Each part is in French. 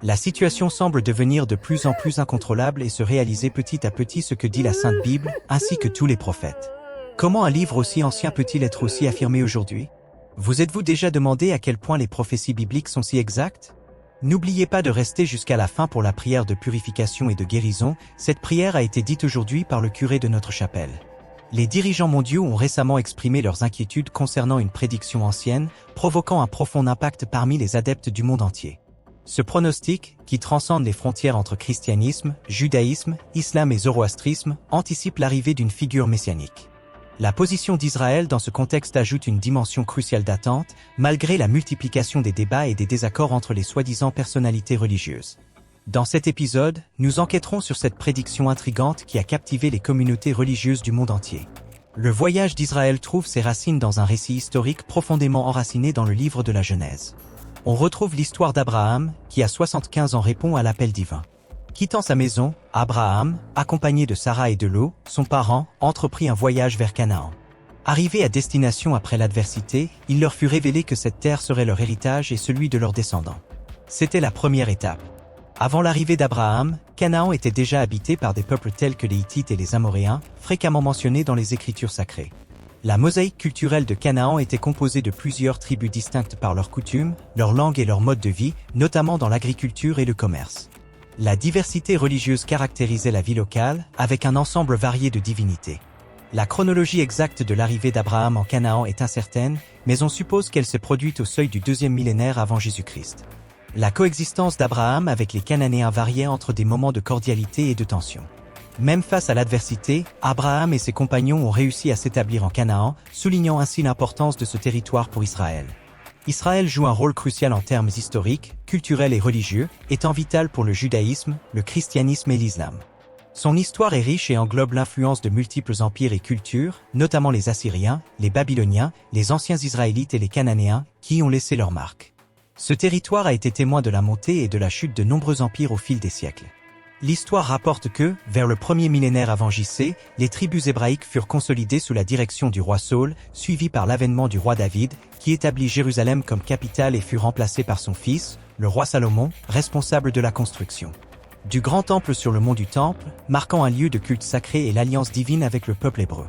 La situation semble devenir de plus en plus incontrôlable et se réaliser petit à petit ce que dit la Sainte Bible, ainsi que tous les prophètes. Comment un livre aussi ancien peut-il être aussi affirmé aujourd'hui? Vous êtes-vous déjà demandé à quel point les prophéties bibliques sont si exactes? N'oubliez pas de rester jusqu'à la fin pour la prière de purification et de guérison. Cette prière a été dite aujourd'hui par le curé de notre chapelle. Les dirigeants mondiaux ont récemment exprimé leurs inquiétudes concernant une prédiction ancienne, provoquant un profond impact parmi les adeptes du monde entier. Ce pronostic, qui transcende les frontières entre christianisme, judaïsme, islam et zoroastrisme, anticipe l'arrivée d'une figure messianique. La position d'Israël dans ce contexte ajoute une dimension cruciale d'attente, malgré la multiplication des débats et des désaccords entre les soi-disant personnalités religieuses. Dans cet épisode, nous enquêterons sur cette prédiction intrigante qui a captivé les communautés religieuses du monde entier. Le voyage d'Israël trouve ses racines dans un récit historique profondément enraciné dans le livre de la Genèse. On retrouve l'histoire d'Abraham, qui à 75 ans répond à l'appel divin. Quittant sa maison, Abraham, accompagné de Sarah et de Lot, son parent, entreprit un voyage vers Canaan. Arrivé à destination après l'adversité, il leur fut révélé que cette terre serait leur héritage et celui de leurs descendants. C'était la première étape. Avant l'arrivée d'Abraham, Canaan était déjà habité par des peuples tels que les Hittites et les Amoréens, fréquemment mentionnés dans les Écritures sacrées. La mosaïque culturelle de Canaan était composée de plusieurs tribus distinctes par leurs coutumes, leur langue et leur mode de vie, notamment dans l'agriculture et le commerce. La diversité religieuse caractérisait la vie locale, avec un ensemble varié de divinités. La chronologie exacte de l'arrivée d'Abraham en Canaan est incertaine, mais on suppose qu'elle s'est produite au seuil du 2e millénaire avant Jésus-Christ. La coexistence d'Abraham avec les Cananéens variait entre des moments de cordialité et de tension. Même face à l'adversité, Abraham et ses compagnons ont réussi à s'établir en Canaan, soulignant ainsi l'importance de ce territoire pour Israël. Israël joue un rôle crucial en termes historiques, culturels et religieux, étant vital pour le judaïsme, le christianisme et l'islam. Son histoire est riche et englobe l'influence de multiples empires et cultures, notamment les Assyriens, les Babyloniens, les anciens Israélites et les Cananéens, qui y ont laissé leur marque. Ce territoire a été témoin de la montée et de la chute de nombreux empires au fil des siècles. L'histoire rapporte que, vers le 1er millénaire avant JC, les tribus hébraïques furent consolidées sous la direction du roi Saül, suivi par l'avènement du roi David, qui établit Jérusalem comme capitale et fut remplacé par son fils, le roi Salomon, responsable de la construction du grand temple sur le mont du Temple, marquant un lieu de culte sacré et l'alliance divine avec le peuple hébreu.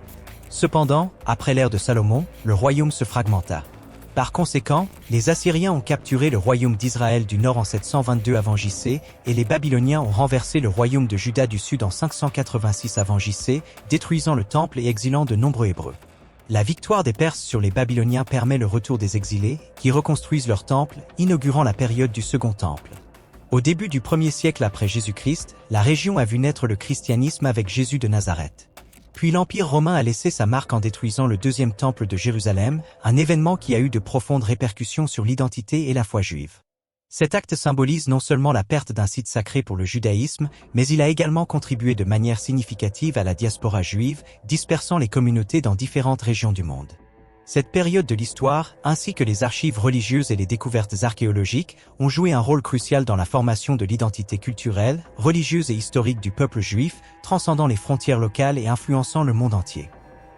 Cependant, après l'ère de Salomon, le royaume se fragmenta. Par conséquent, les Assyriens ont capturé le royaume d'Israël du nord en 722 avant JC et les Babyloniens ont renversé le royaume de Juda du sud en 586 avant JC, détruisant le temple et exilant de nombreux Hébreux. La victoire des Perses sur les Babyloniens permet le retour des exilés, qui reconstruisent leur temple, inaugurant la période du Second Temple. Au début du 1er siècle après Jésus-Christ, la région a vu naître le christianisme avec Jésus de Nazareth. Puis l'Empire romain a laissé sa marque en détruisant le deuxième temple de Jérusalem, un événement qui a eu de profondes répercussions sur l'identité et la foi juive. Cet acte symbolise non seulement la perte d'un site sacré pour le judaïsme, mais il a également contribué de manière significative à la diaspora juive, dispersant les communautés dans différentes régions du monde. Cette période de l'histoire, ainsi que les archives religieuses et les découvertes archéologiques, ont joué un rôle crucial dans la formation de l'identité culturelle, religieuse et historique du peuple juif, transcendant les frontières locales et influençant le monde entier.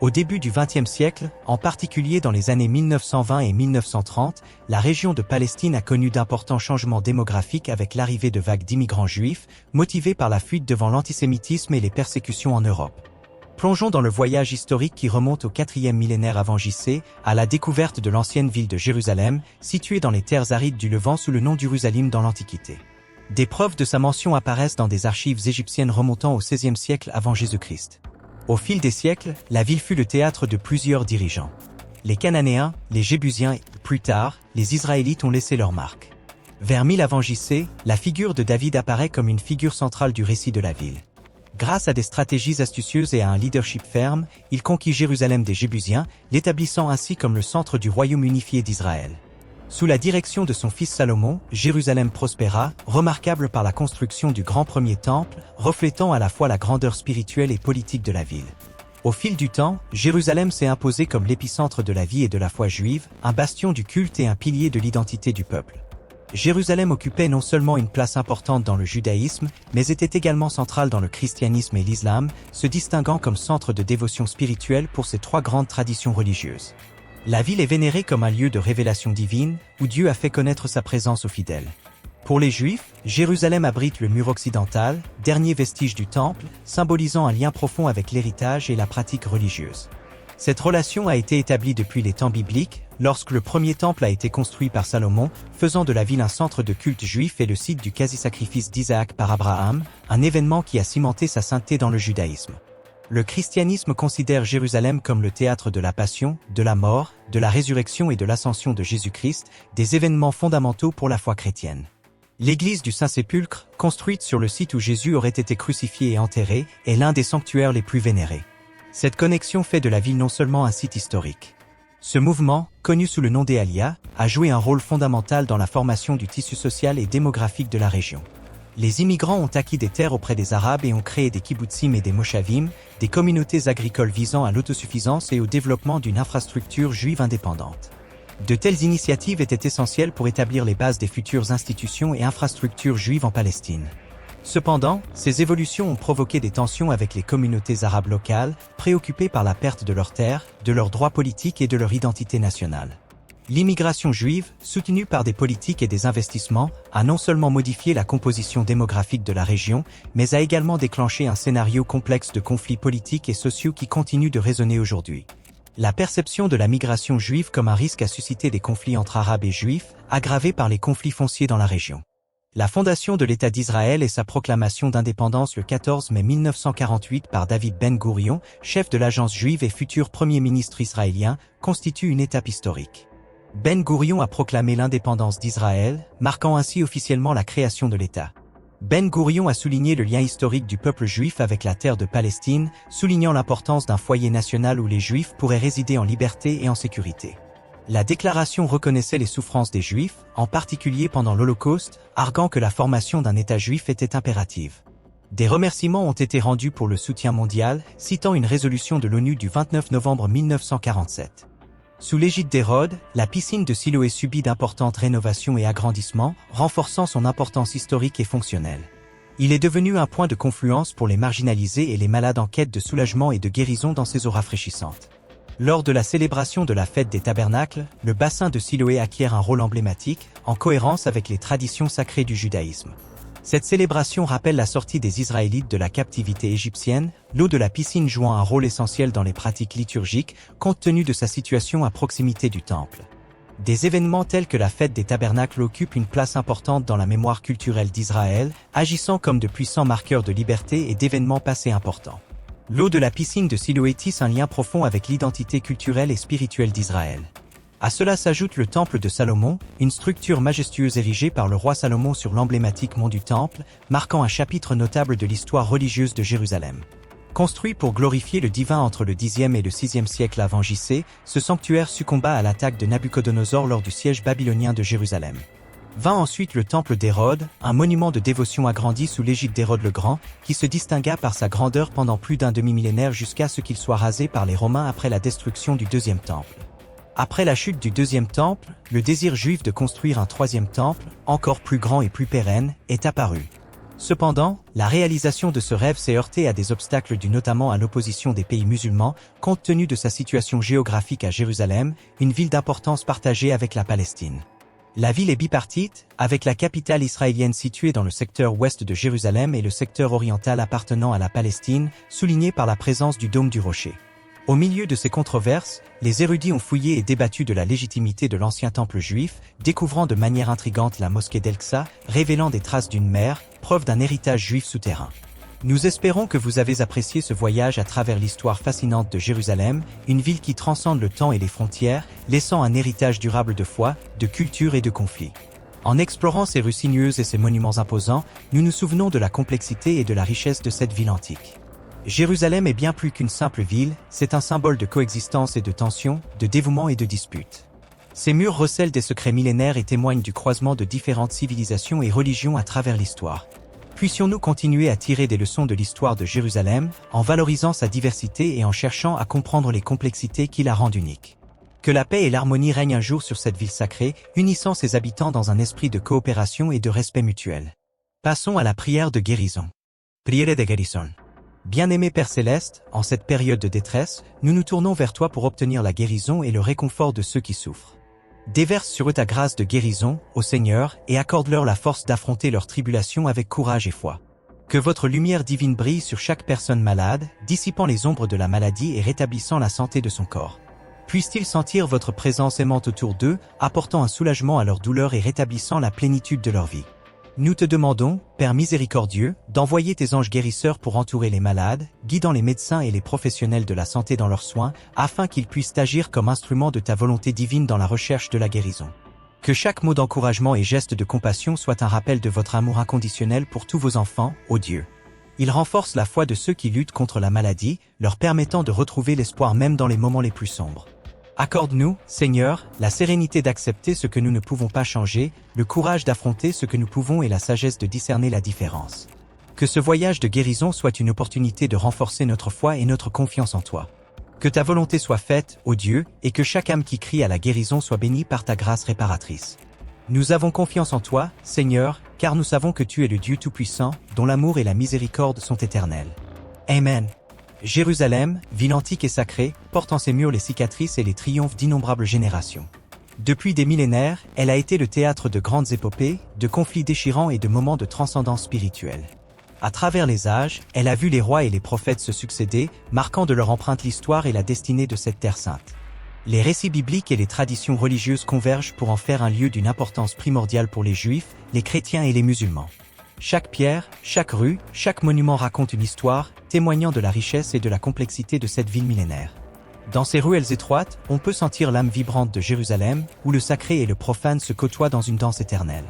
Au début du XXe siècle, en particulier dans les années 1920 et 1930, la région de Palestine a connu d'importants changements démographiques avec l'arrivée de vagues d'immigrants juifs, motivés par la fuite devant l'antisémitisme et les persécutions en Europe. Plongeons dans le voyage historique qui remonte au 4e millénaire avant JC, à la découverte de l'ancienne ville de Jérusalem, située dans les terres arides du Levant sous le nom d'Urusalim dans l'Antiquité. Des preuves de sa mention apparaissent dans des archives égyptiennes remontant au XVIe siècle avant Jésus-Christ. Au fil des siècles, la ville fut le théâtre de plusieurs dirigeants. Les Cananéens, les Jébusiens et, plus tard, les Israélites ont laissé leur marque. Vers 1000 avant JC, la figure de David apparaît comme une figure centrale du récit de la ville. Grâce à des stratégies astucieuses et à un leadership ferme, il conquit Jérusalem des Jébusiens, l'établissant ainsi comme le centre du royaume unifié d'Israël. Sous la direction de son fils Salomon, Jérusalem prospéra, remarquable par la construction du grand premier temple, reflétant à la fois la grandeur spirituelle et politique de la ville. Au fil du temps, Jérusalem s'est imposée comme l'épicentre de la vie et de la foi juive, un bastion du culte et un pilier de l'identité du peuple. Jérusalem occupait non seulement une place importante dans le judaïsme, mais était également centrale dans le christianisme et l'islam, se distinguant comme centre de dévotion spirituelle pour ses trois grandes traditions religieuses. La ville est vénérée comme un lieu de révélation divine, où Dieu a fait connaître sa présence aux fidèles. Pour les Juifs, Jérusalem abrite le mur occidental, dernier vestige du temple, symbolisant un lien profond avec l'héritage et la pratique religieuse. Cette relation a été établie depuis les temps bibliques, lorsque le premier temple a été construit par Salomon, faisant de la ville un centre de culte juif et le site du quasi-sacrifice d'Isaac par Abraham, un événement qui a cimenté sa sainteté dans le judaïsme. Le christianisme considère Jérusalem comme le théâtre de la passion, de la mort, de la résurrection et de l'ascension de Jésus-Christ, des événements fondamentaux pour la foi chrétienne. L'église du Saint-Sépulcre, construite sur le site où Jésus aurait été crucifié et enterré, est l'un des sanctuaires les plus vénérés. Cette connexion fait de la ville non seulement un site historique. Ce mouvement, connu sous le nom des Aliyah, a joué un rôle fondamental dans la formation du tissu social et démographique de la région. Les immigrants ont acquis des terres auprès des Arabes et ont créé des kibbutzim et des moshavim, des communautés agricoles visant à l'autosuffisance et au développement d'une infrastructure juive indépendante. De telles initiatives étaient essentielles pour établir les bases des futures institutions et infrastructures juives en Palestine. Cependant, ces évolutions ont provoqué des tensions avec les communautés arabes locales, préoccupées par la perte de leurs terres, de leurs droits politiques et de leur identité nationale. L'immigration juive, soutenue par des politiques et des investissements, a non seulement modifié la composition démographique de la région, mais a également déclenché un scénario complexe de conflits politiques et sociaux qui continue de résonner aujourd'hui. La perception de la migration juive comme un risque a suscité des conflits entre Arabes et Juifs, aggravés par les conflits fonciers dans la région. La fondation de l'État d'Israël et sa proclamation d'indépendance le 14 mai 1948 par David Ben-Gourion, chef de l'agence juive et futur Premier ministre israélien, constituent une étape historique. Ben-Gourion a proclamé l'indépendance d'Israël, marquant ainsi officiellement la création de l'État. Ben-Gourion a souligné le lien historique du peuple juif avec la terre de Palestine, soulignant l'importance d'un foyer national où les Juifs pourraient résider en liberté et en sécurité. La déclaration reconnaissait les souffrances des Juifs, en particulier pendant l'Holocauste, arguant que la formation d'un État juif était impérative. Des remerciements ont été rendus pour le soutien mondial, citant une résolution de l'ONU du 29 novembre 1947. Sous l'égide d'Hérode, la piscine de Siloé subit d'importantes rénovations et agrandissements, renforçant son importance historique et fonctionnelle. Il est devenu un point de confluence pour les marginalisés et les malades en quête de soulagement et de guérison dans ces eaux rafraîchissantes. Lors de la célébration de la fête des tabernacles, le bassin de Siloé acquiert un rôle emblématique, en cohérence avec les traditions sacrées du judaïsme. Cette célébration rappelle la sortie des Israélites de la captivité égyptienne, l'eau de la piscine jouant un rôle essentiel dans les pratiques liturgiques, compte tenu de sa situation à proximité du temple. Des événements tels que la fête des tabernacles occupent une place importante dans la mémoire culturelle d'Israël, agissant comme de puissants marqueurs de liberté et d'événements passés importants. L'eau de la piscine de Siloé tisse un lien profond avec l'identité culturelle et spirituelle d'Israël. À cela s'ajoute le temple de Salomon, une structure majestueuse érigée par le roi Salomon sur l'emblématique mont du Temple, marquant un chapitre notable de l'histoire religieuse de Jérusalem. Construit pour glorifier le divin entre le Xe et le VIe siècle avant JC, ce sanctuaire succomba à l'attaque de Nabuchodonosor lors du siège babylonien de Jérusalem. Vint ensuite le temple d'Hérode, un monument de dévotion agrandi sous l'égide d'Hérode le Grand, qui se distingua par sa grandeur pendant plus d'un demi-millénaire jusqu'à ce qu'il soit rasé par les Romains après la destruction du deuxième temple. Après la chute du deuxième temple, le désir juif de construire un troisième temple, encore plus grand et plus pérenne, est apparu. Cependant, la réalisation de ce rêve s'est heurtée à des obstacles dus notamment à l'opposition des pays musulmans, compte tenu de sa situation géographique à Jérusalem, une ville d'importance partagée avec la Palestine. La ville est bipartite, avec la capitale israélienne située dans le secteur ouest de Jérusalem et le secteur oriental appartenant à la Palestine, souligné par la présence du dôme du rocher. Au milieu de ces controverses, les érudits ont fouillé et débattu de la légitimité de l'ancien temple juif, découvrant de manière intrigante la mosquée d'El-Aqsa, révélant des traces d'une mer, preuve d'un héritage juif souterrain. Nous espérons que vous avez apprécié ce voyage à travers l'histoire fascinante de Jérusalem, une ville qui transcende le temps et les frontières, laissant un héritage durable de foi, de culture et de conflits. En explorant ces rues sinueuses et ces monuments imposants, nous nous souvenons de la complexité et de la richesse de cette ville antique. Jérusalem est bien plus qu'une simple ville, c'est un symbole de coexistence et de tension, de dévouement et de dispute. Ces murs recèlent des secrets millénaires et témoignent du croisement de différentes civilisations et religions à travers l'histoire. Puissions-nous continuer à tirer des leçons de l'histoire de Jérusalem, en valorisant sa diversité et en cherchant à comprendre les complexités qui la rendent unique. Que la paix et l'harmonie règnent un jour sur cette ville sacrée, unissant ses habitants dans un esprit de coopération et de respect mutuel. Passons à la prière de guérison. Prière de guérison. Bien-aimé Père Céleste, en cette période de détresse, nous nous tournons vers toi pour obtenir la guérison et le réconfort de ceux qui souffrent. Déverse sur eux ta grâce de guérison, ô Seigneur, et accorde-leur la force d'affronter leurs tribulations avec courage et foi. Que votre lumière divine brille sur chaque personne malade, dissipant les ombres de la maladie et rétablissant la santé de son corps. Puissent-ils sentir votre présence aimante autour d'eux, apportant un soulagement à leur douleur et rétablissant la plénitude de leur vie. Nous te demandons, Père miséricordieux, d'envoyer tes anges guérisseurs pour entourer les malades, guidant les médecins et les professionnels de la santé dans leurs soins, afin qu'ils puissent agir comme instruments de ta volonté divine dans la recherche de la guérison. Que chaque mot d'encouragement et geste de compassion soit un rappel de votre amour inconditionnel pour tous vos enfants, ô Dieu. Il renforce la foi de ceux qui luttent contre la maladie, leur permettant de retrouver l'espoir même dans les moments les plus sombres. Accorde-nous, Seigneur, la sérénité d'accepter ce que nous ne pouvons pas changer, le courage d'affronter ce que nous pouvons et la sagesse de discerner la différence. Que ce voyage de guérison soit une opportunité de renforcer notre foi et notre confiance en toi. Que ta volonté soit faite, ô Dieu, et que chaque âme qui crie à la guérison soit bénie par ta grâce réparatrice. Nous avons confiance en toi, Seigneur, car nous savons que tu es le Dieu Tout-Puissant, dont l'amour et la miséricorde sont éternels. Amen. Jérusalem, ville antique et sacrée, porte en ses murs les cicatrices et les triomphes d'innombrables générations. Depuis des millénaires, elle a été le théâtre de grandes épopées, de conflits déchirants et de moments de transcendance spirituelle. À travers les âges, elle a vu les rois et les prophètes se succéder, marquant de leur empreinte l'histoire et la destinée de cette terre sainte. Les récits bibliques et les traditions religieuses convergent pour en faire un lieu d'une importance primordiale pour les Juifs, les chrétiens et les musulmans. Chaque pierre, chaque rue, chaque monument raconte une histoire, témoignant de la richesse et de la complexité de cette ville millénaire. Dans ces ruelles étroites, on peut sentir l'âme vibrante de Jérusalem, où le sacré et le profane se côtoient dans une danse éternelle.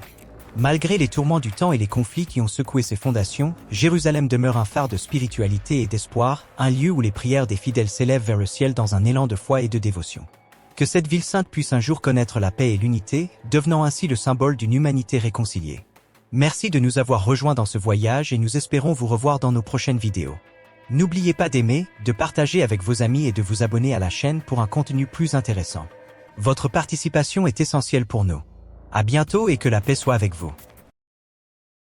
Malgré les tourments du temps et les conflits qui ont secoué ses fondations, Jérusalem demeure un phare de spiritualité et d'espoir, un lieu où les prières des fidèles s'élèvent vers le ciel dans un élan de foi et de dévotion. Que cette ville sainte puisse un jour connaître la paix et l'unité, devenant ainsi le symbole d'une humanité réconciliée. Merci de nous avoir rejoints dans ce voyage et nous espérons vous revoir dans nos prochaines vidéos. N'oubliez pas d'aimer, de partager avec vos amis et de vous abonner à la chaîne pour un contenu plus intéressant. Votre participation est essentielle pour nous. À bientôt et que la paix soit avec vous.